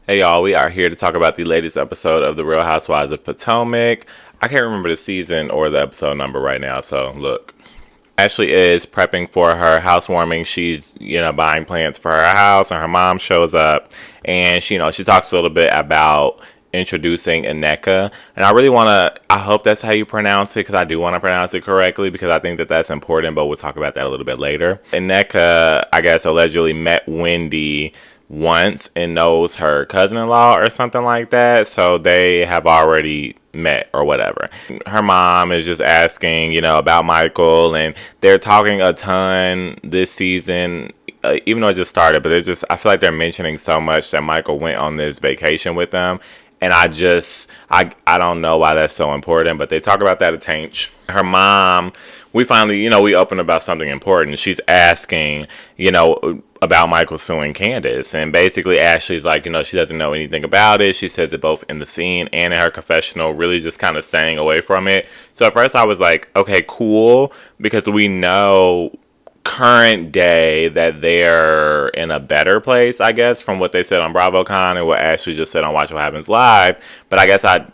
Hey y'all, we are here to talk about the latest episode of The Real Housewives of Potomac. I can't remember the season or the episode number right now, so look. Ashley is prepping for her housewarming. She's, buying plants for her house, and her mom shows up, and she talks a little bit about introducing Nneka. And I really want to, I hope that's how you pronounce it, because I do want to pronounce it correctly, because I think that that's important, but we'll talk about that a little bit later. Nneka, I guess, allegedly met Wendy once and knows her cousin-in-law or something like that, so they have already met or whatever. Her mom is just asking, about Michael, and they're talking a ton this season, even though it just started, but I feel like they're mentioning so much that Michael went on this vacation with them. And I don't know why that's so important, but they talk about that a tanch. Her mom, we finally, we open about something important. She's asking, about Michael suing Candiace. And basically Ashley's like, she doesn't know anything about it. She says it both in the scene and in her confessional, really just kind of staying away from it. So at first I was like, okay, cool, because we know current day that they're in a better place, I guess, from what they said on BravoCon and what Ashley just said on Watch What Happens Live. But I guess I'm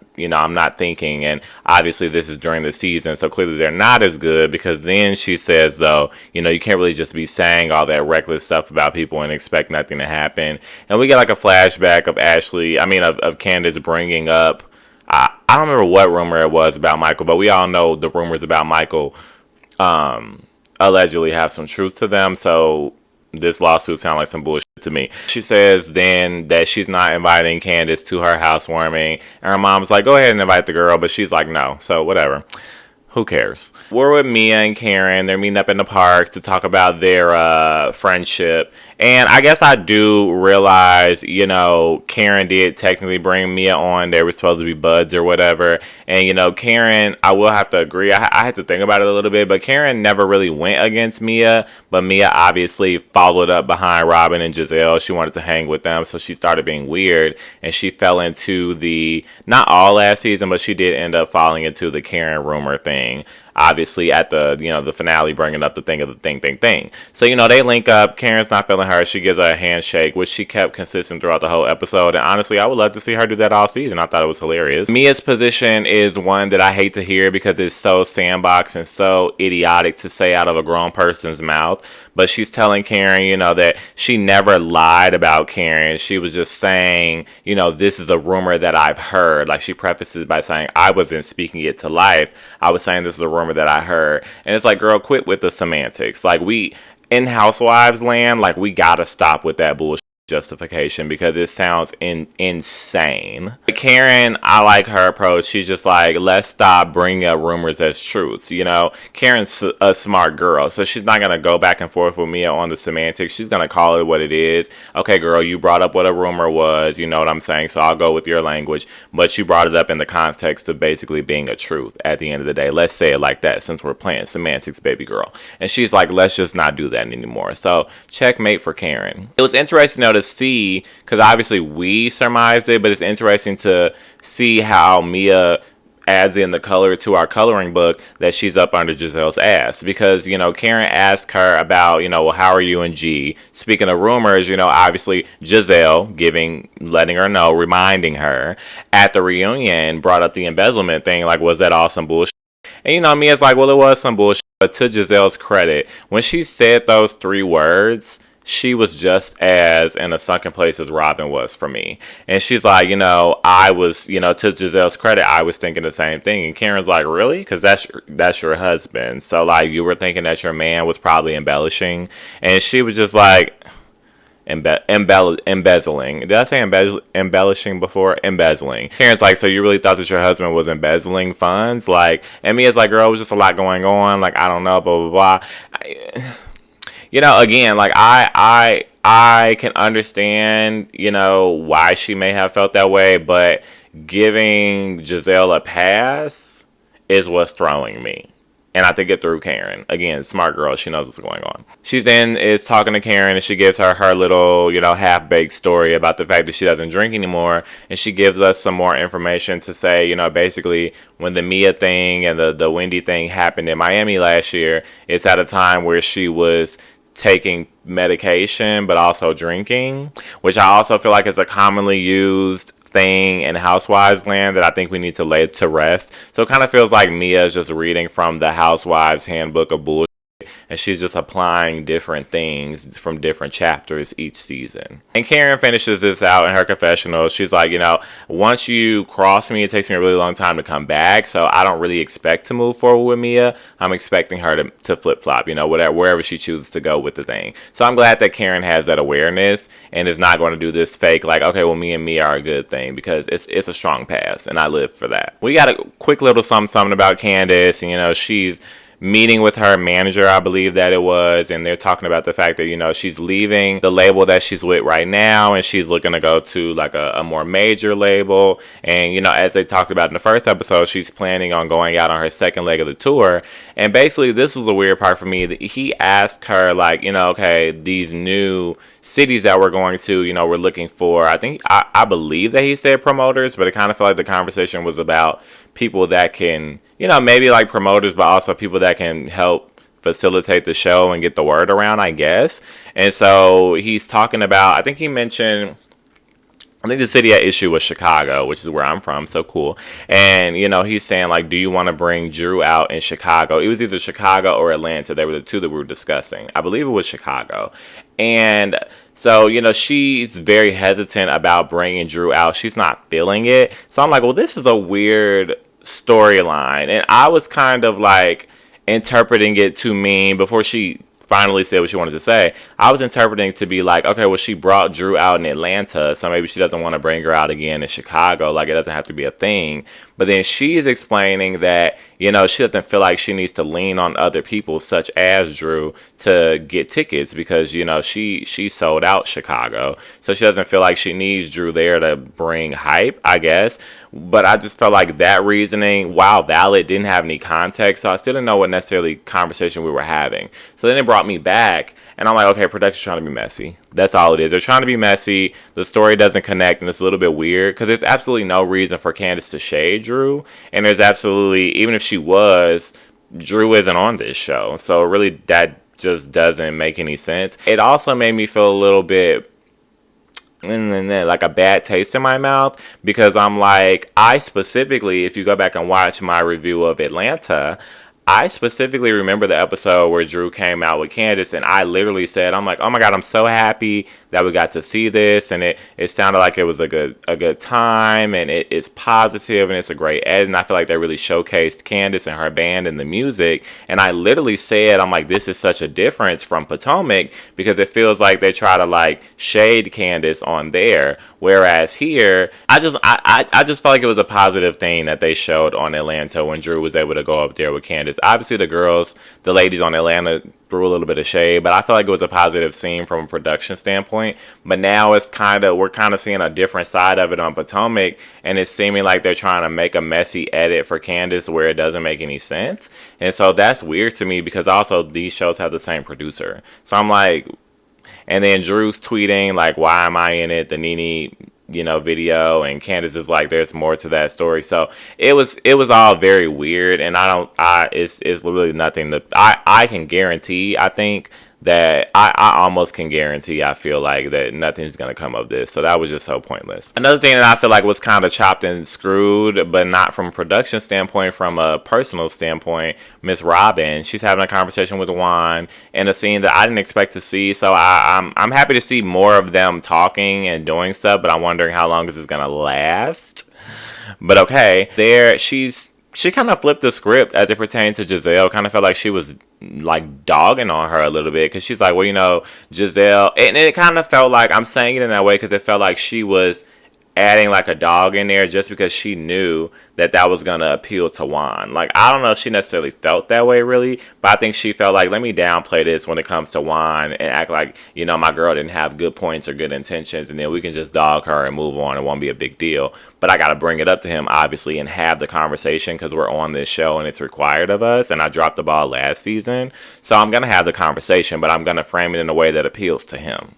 not thinking, and obviously this is during the season, so clearly they're not as good, because then she says, though, you can't really just be saying all that reckless stuff about people and expect nothing to happen. And we get like a flashback of of Candiace bringing up, I don't remember what rumor it was about Michael, but we all know the rumors about Michael, allegedly have some truth to them. So this lawsuit sounds like some bullshit to me. She says then that she's not inviting Candiace to her housewarming, and her mom's like, go ahead and invite the girl, but she's like, no. So whatever. Who cares? We're with Mia and Karen. They're meeting up in the park to talk about their friendship. And I guess I do realize, Karen did technically bring Mia on. They were supposed to be buds or whatever. And, Karen, I will have to agree. I had to think about it a little bit. But Karen never really went against Mia. But Mia obviously followed up behind Robin and Giselle. She wanted to hang with them. So she started being weird. And she fell into not all last season, but she did end up falling into the Karen rumor thing. Obviously at the finale, bringing up the thing of the thing. So they link up. Karen's not feeling her. She gives her a handshake, which she kept consistent throughout the whole episode, and honestly I would love to see her do that all season. I thought it was hilarious. Mia's position is one that I hate to hear, because it's so sandbox and so idiotic to say out of a grown person's mouth. But she's telling Karen, that she never lied about Karen. She was just saying, this is a rumor that I've heard. Like, she prefaces by saying, I wasn't speaking it to life. I was saying this is a rumor that I heard. And it's like, girl, quit with the semantics. Like, in Housewives land, like, we gotta stop with that bullshit justification, because it sounds insane. Karen, I like her approach. She's just like, let's stop bringing up rumors as truths. Karen's a smart girl, so she's not going to go back and forth with Mia on the semantics. She's going to call it what it is. Okay, girl, you brought up what a rumor was, you know what I'm saying, so I'll go with your language, but you brought it up in the context of basically being a truth at the end of the day. Let's say it like that, since we're playing semantics, baby girl. And she's like, let's just not do that anymore. So checkmate for Karen. It was interesting, though, to see, because obviously we surmised it, but it's interesting to see how Mia adds in the color to our coloring book, that she's up under Giselle's ass, because Karen asked her about, well, how are you and G? Speaking of rumors, obviously Giselle letting her know, reminding her at the reunion, brought up the embezzlement thing, like, was that all some bullshit? And Mia's like, well, it was some bullshit, but to Giselle's credit, when she said those 3 words, she was just as in a sunken place as Robin was for me. And she's like, I was, to Giselle's credit, I was thinking the same thing. And Karen's like, really? Because that's your husband. So, like, you were thinking that your man was probably embellishing. And she was just like, embezzling. Did I say embellishing before? Embezzling. Karen's like, so you really thought that your husband was embezzling funds? Like, and Mia's like, girl, it was just a lot going on. Like, I don't know, blah, blah, blah. Again, like, I can understand, why she may have felt that way, but giving Giselle a pass is what's throwing me. And I think it threw Karen. Again, smart girl. She knows what's going on. She then is talking to Karen, and she gives her little, half-baked story about the fact that she doesn't drink anymore. And she gives us some more information to say, basically, when the Mia thing and the Wendy thing happened in Miami last year, it's at a time where she was taking medication but also drinking, which I also feel like is a commonly used thing in housewives land that I think we need to lay to rest. So it kind of feels like Mia is just reading from the housewives handbook of bullshit, and she's just applying different things from different chapters each season. And Karen finishes this out in her confessional. She's like, once you cross me, it takes me a really long time to come back, so I don't really expect to move forward with Mia. I'm expecting her to flip-flop, whatever, wherever she chooses to go with the thing. So I'm glad that Karen has that awareness and is not going to do this fake, like, okay, well, me and Mia are a good thing, because it's a strong pass, and I live for that. We got a quick little something about Candiace, and, she's meeting with her manager, I believe that it was, and they're talking about the fact that, she's leaving the label that she's with right now, and she's looking to go to like a more major label. And, as they talked about in the first episode, she's planning on going out on her second leg of the tour. And basically, this was a weird part for me, that he asked her, like, okay, these new cities that we're going to, we're looking for, I believe that he said promoters, but it kind of felt like the conversation was about people that can, maybe like promoters, but also people that can help facilitate the show and get the word around, I guess. And so he's talking about, I think the city at issue was Chicago, which is where I'm from, so cool. And, he's saying, like, do you want to bring Drew out in Chicago? It was either Chicago or Atlanta. They were the two that we were discussing. I believe it was Chicago. And so, she's very hesitant about bringing Drew out. She's not feeling it. So I'm like, well, this is a weird storyline. And I was kind of, like, interpreting it to mean, before she finally said what she wanted to say, I was interpreting to be like, okay, well, she brought Drew out in Atlanta, so maybe she doesn't want to bring her out again in Chicago. Like, it doesn't have to be a thing. But then she's explaining that, she doesn't feel like she needs to lean on other people, such as Drew, to get tickets, because, she sold out Chicago. So she doesn't feel like she needs Drew there to bring hype, I guess. But I just felt like that reasoning, while valid, didn't have any context. So I still didn't know what necessarily conversation we were having. So then it brought me back, and I'm like, okay, production's trying to be messy. That's all it is. They're trying to be messy. The story doesn't connect, and it's a little bit weird, because there's absolutely no reason for Candiace to shade Drew. And there's absolutely, even if she was, Drew isn't on this show. So really, that just doesn't make any sense. It also made me feel a little bit like a bad taste in my mouth, because I'm like, I specifically, if you go back and watch my review of Atlanta, I specifically remember the episode where Drew came out with Candiace, and I literally said, I'm like, oh my God, I'm so happy that we got to see this, and it sounded like it was a good time, and it's positive, and it's a great edit, and I feel like they really showcased Candiace and her band and the music. And I literally said, I'm like, this is such a difference from Potomac, because it feels like they try to like shade Candiace on there, whereas here, I just felt like it was a positive thing that they showed on Atlanta when Drew was able to go up there with Candiace. Obviously, the ladies on Atlanta threw a little bit of shade, but I feel like it was a positive scene from a production standpoint. But now we're kind of seeing a different side of it on Potomac, and it's seeming like they're trying to make a messy edit for Candiace where it doesn't make any sense. And so that's weird to me, because also these shows have the same producer. So I'm like, and then Drew's tweeting like, why am I in it? The Nene, video, and Candiace is like, there's more to that story. So it was all very weird, and it's literally nothing that I can guarantee. I think that I almost can guarantee, I feel like, that nothing's going to come of this. So that was just so pointless. Another thing that I feel like was kind of chopped and screwed, but not from a production standpoint, from a personal standpoint, Miss Robin, she's having a conversation with Juan in a scene that I didn't expect to see. So I'm happy to see more of them talking and doing stuff, but I'm wondering how long is this going to last. But okay, she kind of flipped the script as it pertained to Giselle. Kind of felt like she was like dogging on her a little bit, because she's like, well, Giselle, and it kind of felt like, I'm saying it in that way because it felt like she was adding like a dog in there just because she knew that was going to appeal to Juan. Like, I don't know if she necessarily felt that way really, but I think she felt like, let me downplay this when it comes to Juan and act like, my girl didn't have good points or good intentions, and then we can just dog her and move on. It won't be a big deal. But I got to bring it up to him, obviously, and have the conversation, because we're on this show and it's required of us, and I dropped the ball last season. So I'm going to have the conversation, but I'm going to frame it in a way that appeals to him.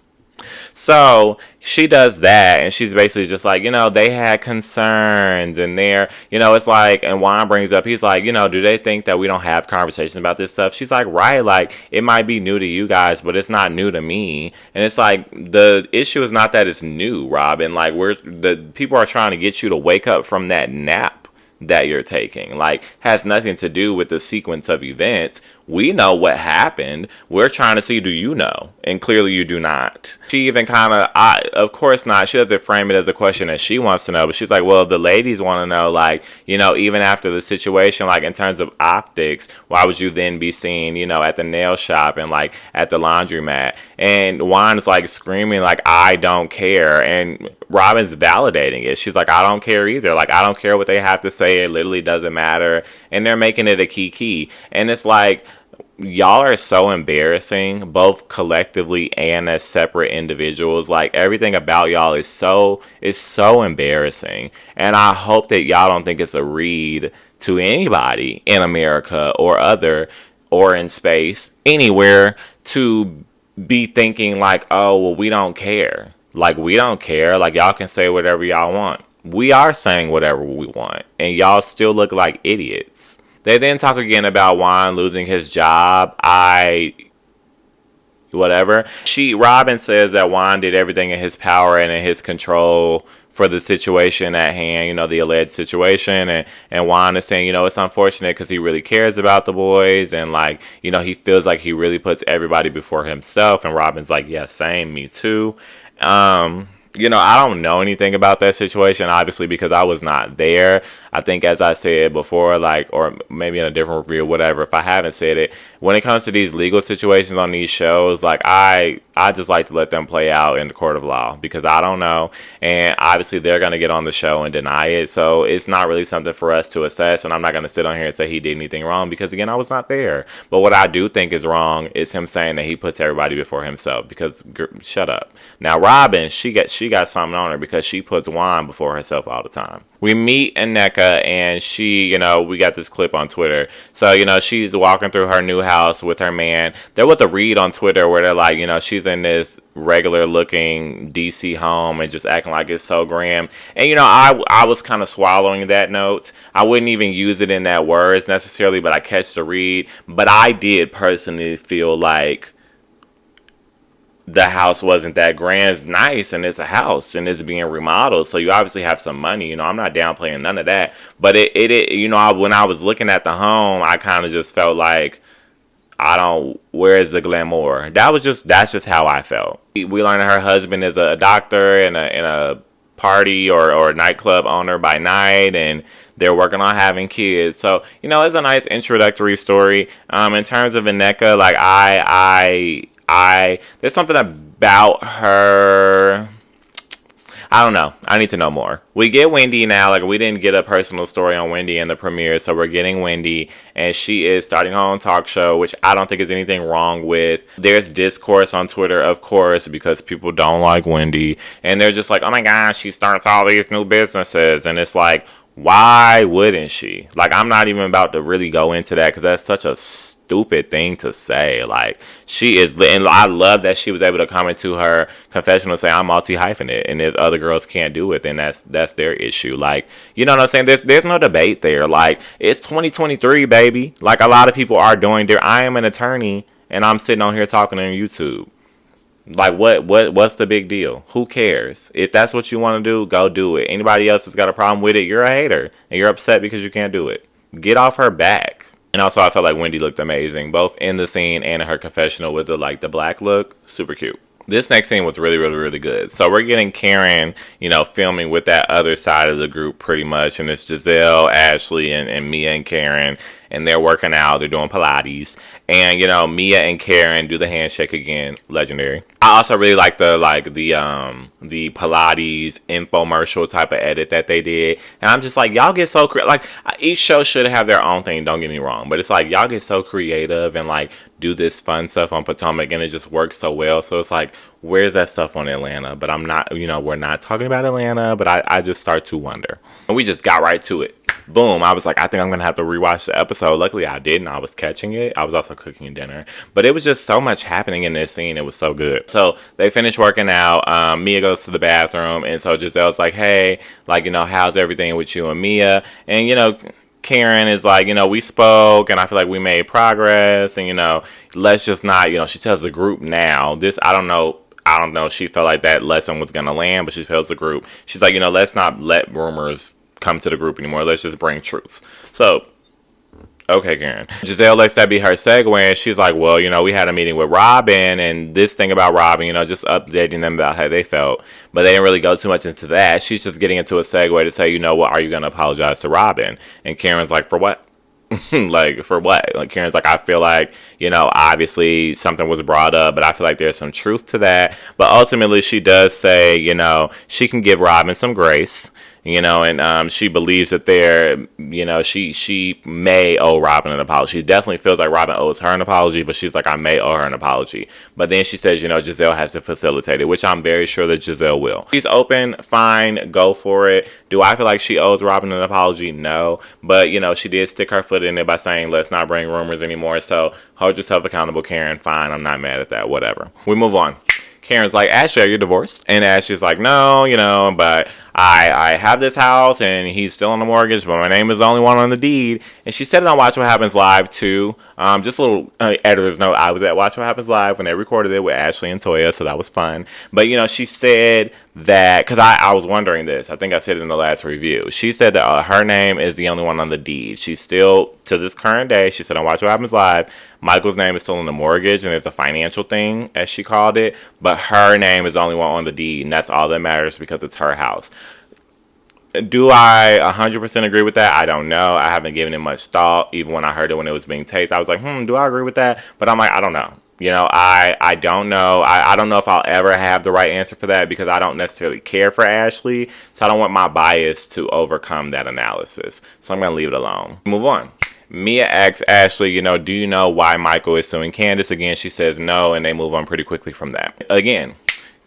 So she does that, and she's basically just like, they had concerns, and it's like, and Juan brings up, he's like, do they think that we don't have conversations about this stuff? She's like, right, like, it might be new to you guys, but it's not new to me. And it's like, the issue is not that it's new, Robin. Like, the people are trying to get you to wake up from that nap that you're taking. Like, has nothing to do with the sequence of events. We know what happened. We're trying to see, do you know? And clearly you do not. She even kind of, of course not, she doesn't frame it as a question that she wants to know, but she's like, well, the ladies want to know, like, even after the situation, like, in terms of optics, why would you then be seen, at the nail shop and, like, at the laundromat? And Juan's, like, screaming, like, I don't care. And Robin's validating it. She's like, I don't care either. Like, I don't care what they have to say. It literally doesn't matter. And they're making it a key. And it's like, y'all are so embarrassing, both collectively and as separate individuals. Like, everything about y'all is so embarrassing. And I hope that y'all don't think it's a read to anybody in America or in space, anywhere, to be thinking like, oh, well, we don't care. Like, we don't care. Like, y'all can say whatever y'all want. We are saying whatever we want, and y'all still look like idiots. They then talk again about Juan losing his job. Whatever. Robin says that Juan did everything in his power and in his control for the situation at hand, the alleged situation. And Juan is saying, it's unfortunate because he really cares about the boys. And, like, he feels like he really puts everybody before himself. And Robin's like, yeah, same, me too. I don't know anything about that situation, obviously, because I was not there. I think, as I said before, like, or maybe in a different review, whatever, if I haven't said it, when it comes to these legal situations on these shows, like, I just like to let them play out in the court of law, because I don't know. And obviously they're going to get on the show and deny it. So it's not really something for us to assess. And I'm not going to sit on here and say he did anything wrong, because, again, I was not there. But what I do think is wrong is him saying that he puts everybody before himself, because shut up. Now, Robin, she got something on her, because she puts Juan before herself all the time. We meet Nneka, and she, we got this clip on Twitter. So, she's walking through her new house with her man. There was a read on Twitter where they're like, she's in this regular looking DC home and just acting like it's so grim. And, I was kind of swallowing that note. I wouldn't even use it in that words necessarily, but I catch the read. But I did personally feel like the house wasn't that grand. It's nice, and it's a house, and it's being remodeled, so you obviously have some money. I'm not downplaying none of that, but when I was looking at the home, I kind of just felt like, where's the glamour? That's just how I felt. We learned her husband is a doctor and a party or nightclub owner by night, and they're working on having kids. So, it's a nice introductory story. In terms of Nneka, like, there's something about her. I don't know. I need to know more. We get Wendy now. Like, we didn't get a personal story on Wendy in the premiere, so we're getting Wendy, and she is starting her own talk show, which I don't think is anything wrong with. There's discourse on Twitter, of course, because people don't like Wendy, and they're just like, oh my gosh, she starts all these new businesses, and it's like, why wouldn't she? Like, I'm not even about to really go into that, because that's such a stupid thing to say. Like, she is, and I love that she was able to come into her confessional and say, I'm multi-hyphenate, and if other girls can't do it, then that's their issue. Like, you know what I'm saying? There's no debate there. Like, it's 2023, baby. Like, a lot of people are doing I am an attorney, and I'm sitting on here talking on YouTube. Like, what's the big deal? Who cares? If that's what you want to do, go do it. Anybody else that's got a problem with it, you're a hater, and you're upset because you can't do it. Get off her back. And also, I felt like Wendy looked amazing, both in the scene and in her confessional with the black look. Super cute. This next scene was really, really, really good. So we're getting Karen, filming with that other side of the group pretty much. And it's Giselle, Ashley, and Mia and Karen. And they're working out. They're doing Pilates. And, Mia and Karen do the handshake again. Legendary. I also really like the Pilates infomercial type of edit that they did. And I'm just like, y'all get so like, each show should have their own thing, don't get me wrong, but it's like, y'all get so creative and like do this fun stuff on Potomac, and it just works so well. So it's like, where's that stuff on Atlanta? But I'm not, we're not talking about Atlanta, but I just start to wonder. And we just got right to it. boom, I was like, I think I'm going to have to rewatch the episode. Luckily, I didn't. I was catching it. I was also cooking dinner. But it was just so much happening in this scene. It was so good. So they finished working out. Mia goes to the bathroom. And so Giselle's like, hey, like, how's everything with you and Mia? And, Karen is like, we spoke and I feel like we made progress. And, let's just not, she tells the group now. This, I don't know. She felt like that lesson was going to land, but she tells the group. She's like, let's not let rumors come to the group anymore. Let's just bring truths. So, okay, Karen. Giselle lets that be her segue, and she's like, well, we had a meeting with Robin, and this thing about Robin, just updating them about how they felt. But they didn't really go too much into that. She's just getting into a segue to say, what, are you going to apologize to Robin? And Karen's like, for what? Like, for what? Like, Karen's like, I feel like, obviously something was brought up, but I feel like there's some truth to that. But ultimately, she does say, she can give Robin some grace. And she believes that she may owe Robin an apology. She definitely feels like Robin owes her an apology, but she's like, I may owe her an apology. But then she says, Giselle has to facilitate it, which I'm very sure that Giselle will. She's open, fine, go for it. Do I feel like she owes Robin an apology? No. But, she did stick her foot in it by saying, let's not bring rumors anymore. So hold yourself accountable, Karen. Fine, I'm not mad at that. Whatever. We move on. Karen's like, Ashley, are you divorced? And Ashley's like, no, but I have this house and he's still on the mortgage, but my name is the only one on the deed. And she said it on Watch What Happens Live too. Just a little editor's note. I was at Watch What Happens Live when they recorded it with Ashley and Toya, so that was fun. But, she said that, because I was wondering this. I think I said it in the last review. She said that her name is the only one on the deed. She's still, to this current day, she said on Watch What Happens Live, Michael's name is still on the mortgage, and it's a financial thing, as she called it. But her name is the only one on the deed, and that's all that matters because it's her house. Do I 100% agree with that? I don't know. I haven't given it much thought. Even when I heard it when it was being taped, I was like, do I agree with that? But I'm like, I don't know. I don't know. I don't know if I'll ever have the right answer for that because I don't necessarily care for Ashley. So I don't want my bias to overcome that analysis. So I'm going to leave it alone. Move on. Mia asks Ashley, do you know why Michael is suing Candiace? Again, she says no, and they move on pretty quickly from that. Again,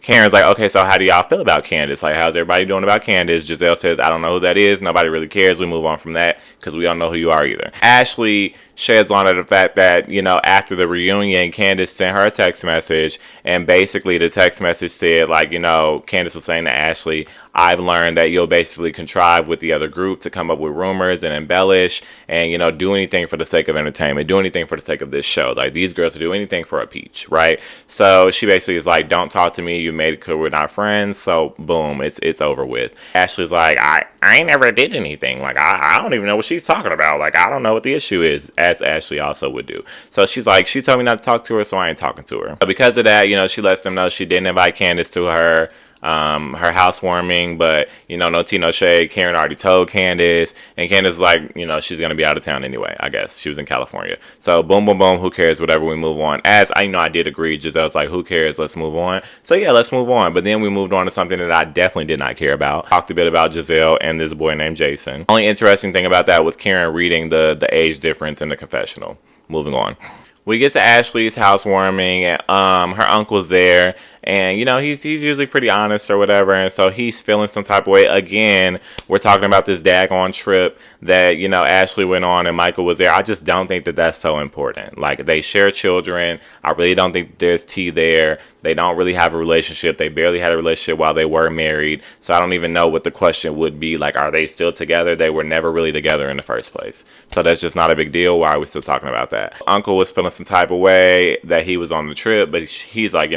Karen's like, okay, so how do y'all feel about Candiace? Like, how's everybody doing about Candiace? Giselle says, I don't know who that is. Nobody really cares. We move on from that because we don't know who you are either. Ashley sheds on the fact that, after the reunion, Candiace sent her a text message, and basically the text message said, like, Candiace was saying to Ashley, I've learned that you'll basically contrive with the other group to come up with rumors and embellish and, do anything for the sake of entertainment, do anything for the sake of this show. Like, these girls will do anything for a peach, right? So she basically is like, don't talk to me. You made it clear we're not friends. So, boom, it's over with. Ashley's like, I ain't never did anything. Like, I don't even know what she's talking about. Like, I don't know what the issue is, as Ashley also would do. So she's like, she told me not to talk to her, so I ain't talking to her. But because of that, she lets them know she didn't invite Candiace to her housewarming, but no tea, no shade. Karen already told Candiace, and Candiace is like, she's gonna be out of town anyway. I guess she was in California. So boom, boom, boom. Who cares? Whatever. We move on. As I did agree. Giselle's like, who cares? Let's move on. So yeah, let's move on. But then we moved on to something that I definitely did not care about. Talked a bit about Giselle and this boy named Jason. Only interesting thing about that was Karen reading the age difference in the confessional. Moving on. We get to Ashley's housewarming, and her uncle's there, and he's usually pretty honest or whatever, and so he's feeling some type of way. Again, we're talking about this daggone trip that Ashley went on and Michael was there. I just don't think that that's so important. Like, they share children. I really don't think there's tea there. They don't really have a relationship. They barely had a relationship while they were married, so I don't even know what the question would be. Like, are they still together? They were never really together in the first place, so that's just not a big deal. Why are we still talking about that? Uncle was feeling some type of way that he was on the trip, but he's like,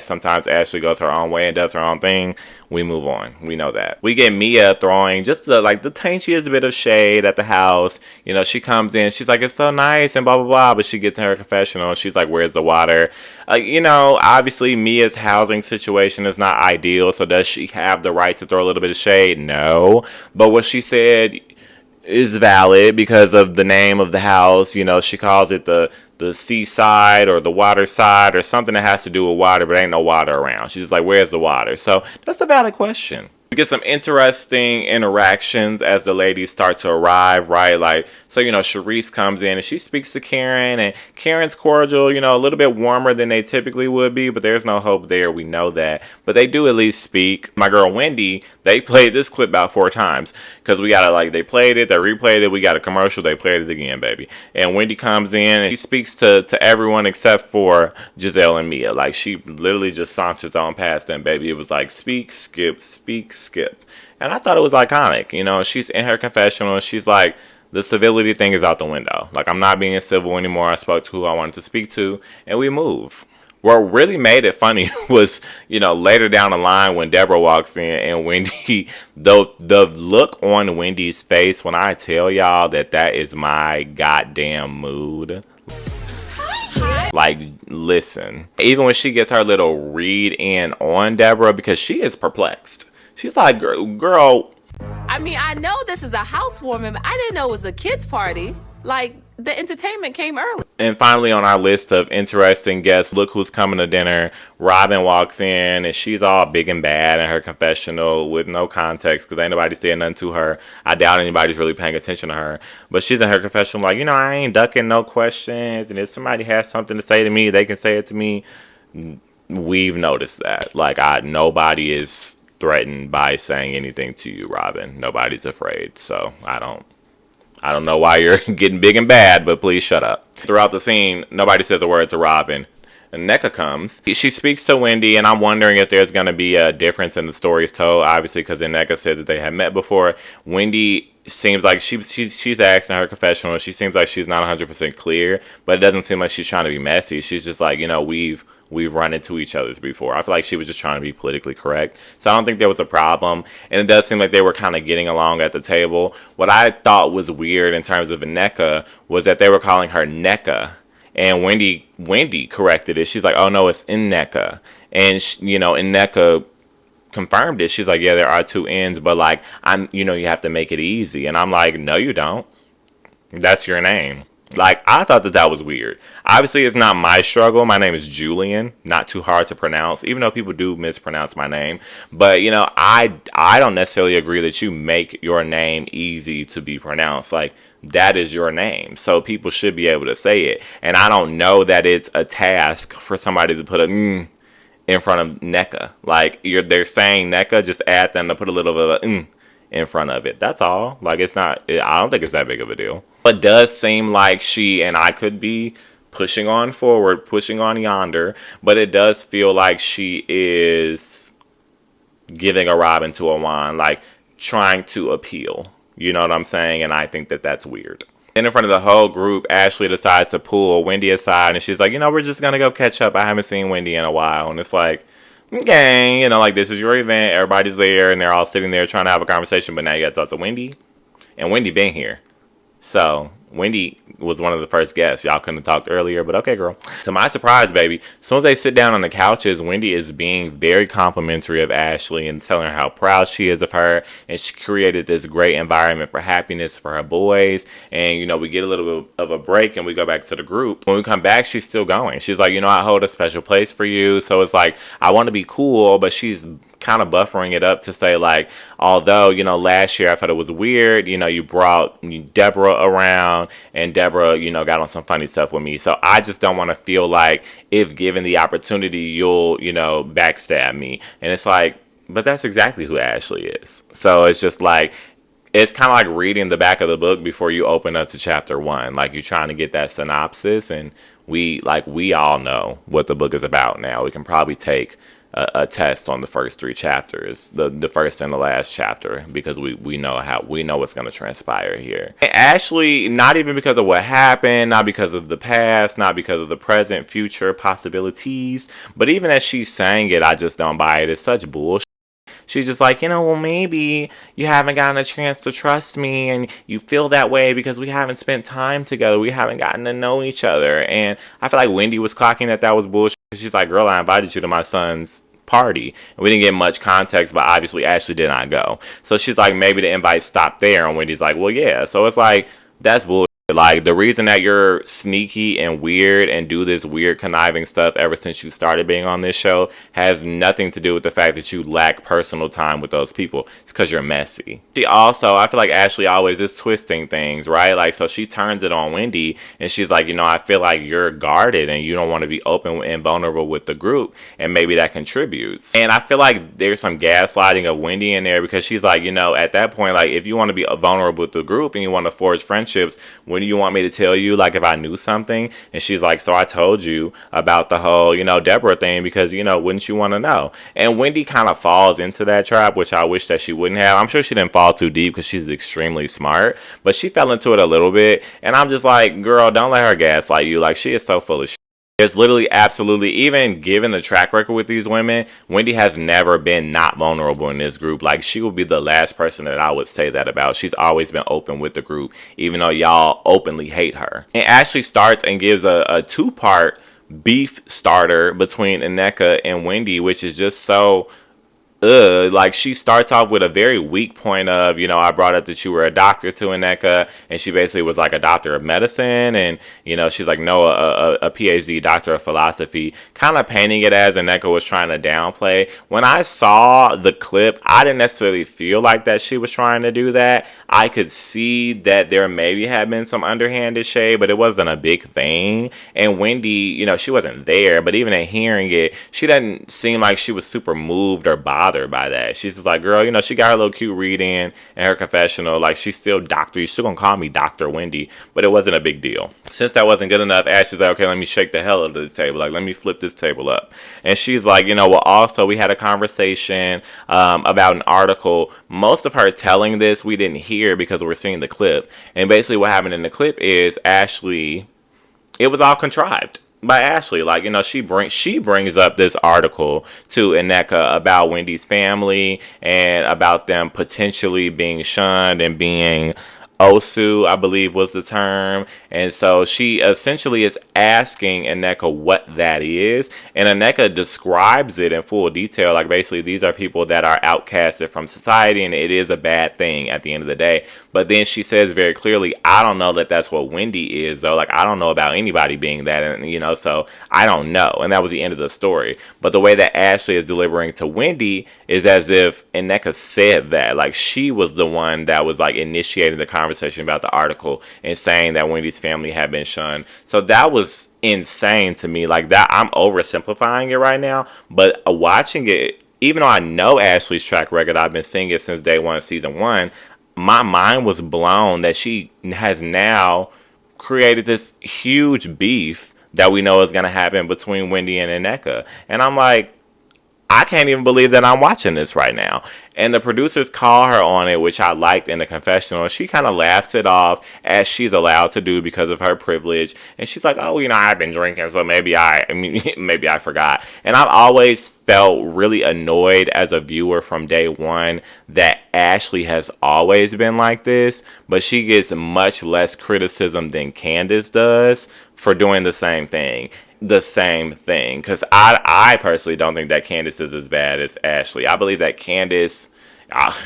sometimes Ashley goes her own way and does her own thing. We move on. We know that. We get Mia throwing just the taintiest bit of shade at the house. She comes in, she's like, it's so nice and blah, blah, blah. But she gets in her confessional and she's like, where's the water? Obviously Mia's housing situation is not ideal. So does she have the right to throw a little bit of shade? No. But what she said is valid because of the name of the house. She calls it the seaside or the water side or something that has to do with water, but ain't no water around. She's just like, where's the water? So that's a valid question. We get some interesting interactions as the ladies start to arrive, right? Like, so, Sharice comes in and she speaks to Karen, and Karen's cordial, a little bit warmer than they typically would be, but there's no hope there. We know that. But they do at least speak. My girl Wendy, they played this clip about 4 times because we got to, like, they played it, they replayed it, we got a commercial, they played it again, baby. And Wendy comes in and she speaks to everyone except for Giselle and Mia. Like, she literally just saunters on past them, baby. It was like, speak, skip, speak, skip. And I thought it was iconic. She's in her confessional and she's like, the civility thing is out the window. Like, I'm not being civil anymore. I spoke to who I wanted to speak to, and we move. What really made it funny was, later down the line when Deborah walks in and Wendy, the look on Wendy's face when I tell y'all that is my goddamn mood. Like, listen. Even when she gets her little read in on Deborah, because she is perplexed. She's like, girl. I mean, I know this is a housewarming, but I didn't know it was a kids' party. Like, the entertainment came early. And finally, on our list of interesting guests, look who's coming to dinner. Robin walks in, and she's all big and bad in her confessional with no context because ain't nobody saying nothing to her. I doubt anybody's really paying attention to her. But she's in her confessional like, I ain't ducking no questions. And if somebody has something to say to me, they can say it to me. We've noticed that. Like, nobody is threatened by saying anything to you, Robin. Nobody's afraid. So I don't know why you're getting big and bad, but please shut up. Throughout the scene, nobody says a word to Robin. And Nneka comes. She speaks to Wendy, and I'm wondering if there's going to be a difference in the stories told, obviously, because Nneka said that they had met before. Wendy seems like she's asking her confessional. She seems like she's not 100% clear, but it doesn't seem like she's trying to be messy. She's just like, we've run into each other's before. I feel like she was just trying to be politically correct. So I don't think there was a problem. And it does seem like they were kind of getting along at the table. What I thought was weird in terms of Nneka was that they were calling her Nneka. And Wendy corrected it. She's like, oh, no, it's Nneka. And, Nneka confirmed it. She's like, yeah, there are 2 N's, but, like, you have to make it easy. And I'm like, no, you don't. That's your name. Like, I thought that was weird. Obviously, it's not my struggle. My name is Julian. Not too hard to pronounce, even though people do mispronounce my name. But, I don't necessarily agree that you make your name easy to be pronounced. Like, that is your name. So people should be able to say it. And I don't know that it's a task for somebody to put a in front of Nneka. Like, they're saying Nneka, just add them to put a little bit of a in front of it. That's all. Like, I don't think it's that big of a deal. But it does seem like I could be pushing on forward, pushing on yonder, but it does feel like she is giving a Robin to a Juan, like trying to appeal. You know what I'm saying? And I think that's weird. And in front of the whole group, Ashley decides to pull Wendy aside, and she's like, we're just going to go catch up. I haven't seen Wendy in a while. And it's like, okay, like, this is your event. Everybody's there, and they're all sitting there trying to have a conversation, but now you got to talk to Wendy. And Wendy been here. So Wendy was one of the first guests. Y'all couldn't have talked earlier, but okay, girl. To my surprise, baby, as soon as they sit down on the couches, Wendy is being very complimentary of Ashley and telling her how proud she is of her. And she created this great environment for happiness for her boys. And, we get a little bit of a break and we go back to the group. When we come back, she's still going. She's like, I hold a special place for you. So it's like, I want to be cool, but she's kind of buffering it up to say, like, although, last year I thought it was weird, you brought Deborah around and Deborah, got on some funny stuff with me. So I just don't want to feel like if given the opportunity, you'll, backstab me. And it's like, but that's exactly who Ashley is. So it's just like, it's kind of like reading the back of the book before you open up to chapter 1. Like, you're trying to get that synopsis, and we all know what the book is about now. We can probably take a test on the first 3 chapters, the first and the last chapter, because we know what's going to transpire here. And Ashley, not even because of what happened, not because of the past, not because of the present, future possibilities, but even as she's saying it, I just don't buy it. It's such bullshit. She's just like, well, maybe you haven't gotten a chance to trust me and you feel that way because we haven't spent time together. We haven't gotten to know each other. And I feel like Wendy was clocking that was bullshit. She's like, girl, I invited you to my son's party. And we didn't get much context, but obviously Ashley did not go. So she's like, maybe the invite stopped there. And Wendy's like, well, yeah. So it's like, that's bullshit. Like, the reason that you're sneaky and weird and do this weird conniving stuff ever since you started being on this show has nothing to do with the fact that you lack personal time with those people. It's because you're messy. She also, I feel like Ashley always is twisting things, right? Like, so she turns it on Wendy and she's like, I feel like you're guarded and you don't want to be open and vulnerable with the group, and maybe that contributes. And I feel like there's some gaslighting of Wendy in there, because she's like, at that point, like, if you want to be vulnerable with the group and you want to forge friendships, when do you want me to tell you, like, if I knew something? And she's like, so I told you about the whole, Deborah thing because, wouldn't you want to know? And Wendy kind of falls into that trap, which I wish that she wouldn't have. I'm sure she didn't fall too deep because she's extremely smart, but she fell into it a little bit. And I'm just like, girl, don't let her gaslight you. Like, she is so full of shit. There's literally absolutely, even given the track record with these women, Wendy has never been not vulnerable in this group. Like, she would be the last person that I would say that about. She's always been open with the group, even though y'all openly hate her. And Ashley starts and gives a two-part beef starter between Nneka and Wendy, which is just so... like, she starts off with a very weak point of, I brought up that you were a doctor to Nneka, and she basically was like a doctor of medicine, and, she's like, no, a PhD, doctor of philosophy, kind of painting it as Nneka was trying to downplay. When I saw the clip, I didn't necessarily feel like that she was trying to do that. I could see that there maybe had been some underhanded shade, but it wasn't a big thing. And Wendy, she wasn't there, but even in hearing it, she doesn't seem like she was super moved or bothered by that. She's just like, girl, she got her little cute read in her confessional. Like, she's still doctor. You're still gonna call me Dr. Wendy, but it wasn't a big deal. Since that wasn't good enough, Ashley's like, okay, let me shake the hell out of this table. Like, let me flip this table up. And she's like, well, also, we had a conversation about an article. Most of her telling this, we didn't hear because we're seeing the clip. And basically what happened in the clip is Ashley, it was all contrived by Ashley. Like, she brings up this article to Nneka about Wendy's family and about them potentially being shunned and being Osu, I believe was the term. And so she essentially is asking Nneka what that is. And Nneka describes it in full detail. Like, basically, these are people that are outcasted from society, and it is a bad thing at the end of the day. But then she says very clearly, I don't know that that's what Wendy is, though. Like, I don't know about anybody being that, and, so I don't know. And that was the end of the story. But the way that Ashley is delivering to Wendy is as if Nneka said that. Like, she was the one that was, like, initiating the conversation about the article and saying that Wendy's family had been shunned. So that was insane to me. Like, that, I'm oversimplifying it right now, but watching it, even though I know Ashley's track record, I've been seeing it since day one, season one, my mind was blown that she has now created this huge beef that we know is going to happen between Wendy and Nneka. And I'm like, I can't even believe that I'm watching this right now. And the producers call her on it, which I liked in the confessional. She kind of laughs it off, as she's allowed to do because of her privilege. And she's like, oh, I've been drinking, so maybe maybe I forgot. And I've always felt really annoyed as a viewer from day one that Ashley has always been like this, but she gets much less criticism than Candiace does for doing the same thing. Because I personally don't think that Candiace is as bad as Ashley. I believe that Candiace,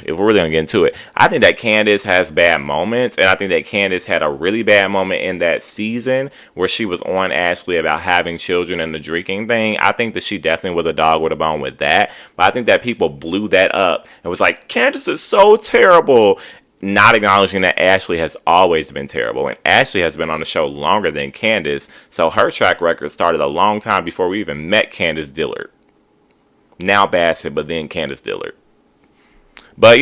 if we're really going to get into it, I think that Candiace has bad moments, and I think that Candiace had a really bad moment in that season where she was on Ashley about having children and the drinking thing. I think that she definitely was a dog with a bone with that, but I think that people blew that up and was like, Candiace is so terrible, not acknowledging that Ashley has always been terrible. And Ashley has been on the show longer than Candiace, so her track record started a long time before we even met Candiace Dillard. Now Bassett, but then Candiace Dillard. But,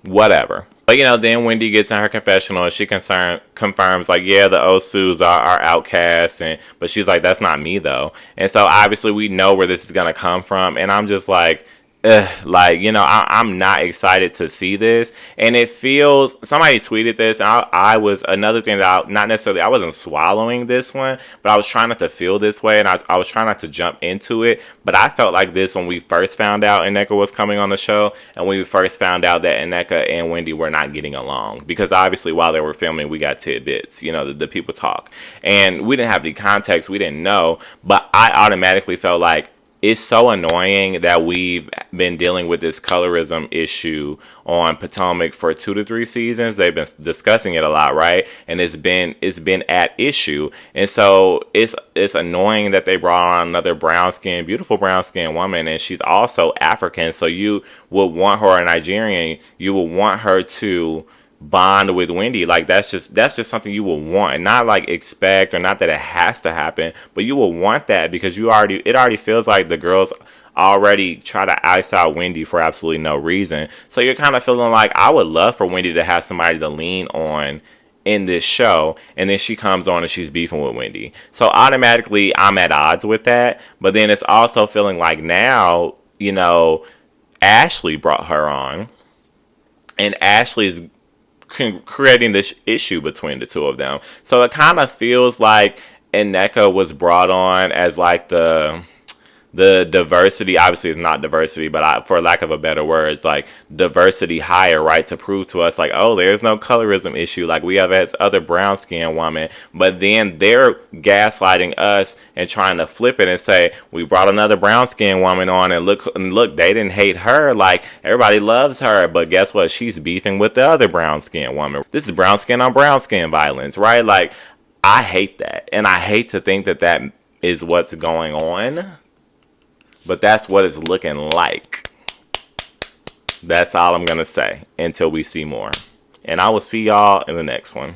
whatever. But, then Wendy gets in her confessional and she confirms, like, yeah, the Osus are outcasts. But she's like, that's not me, though. And so, obviously, we know where this is going to come from. And I'm just like, I'm not excited to see this. And it feels, somebody tweeted this, and I was, another thing that I wasn't swallowing this one, but I was trying not to feel this way, and I was trying not to jump into it, but I felt like this when we first found out Nneka was coming on the show, and when we first found out that Nneka and Wendy were not getting along, because obviously while they were filming, we got tidbits, the people talk, and we didn't have the context, we didn't know, but I automatically felt like it's so annoying that we've been dealing with this colorism issue on Potomac for 2 to 3 seasons. They've been discussing it a lot, right? And it's been at issue. And so it's annoying that they brought on another beautiful brown skinned woman, and she's also African. So you would want her, a Nigerian, you would want her to bond with Wendy. Like that's just something you will want, not like expect, or not that it has to happen, but you will want that because it already feels like the girls already try to ice out Wendy for absolutely no reason. So you're kind of feeling like I would love for Wendy to have somebody to lean on in this show, and then she comes on and she's beefing with Wendy. So automatically I'm at odds with that. But then it's also feeling like now, Ashley brought her on, and Ashley's creating this issue between the two of them. So it kind of feels like Nneka was brought on as like the diversity. Obviously it's not diversity, but for lack of a better word, it's like diversity hire, right? To prove to us like, oh, there's no colorism issue, like we have this other brown skinned woman. But then they're gaslighting us and trying to flip it and say we brought another brown skinned woman on, and look, they didn't hate her, like everybody loves her. But guess what, she's beefing with the other brown skinned woman. This is brown skin on brown skin violence, right? Like I hate that, and I hate to think that is what's going on. But that's what it's looking like. That's all I'm going to say until we see more. And I will see y'all in the next one.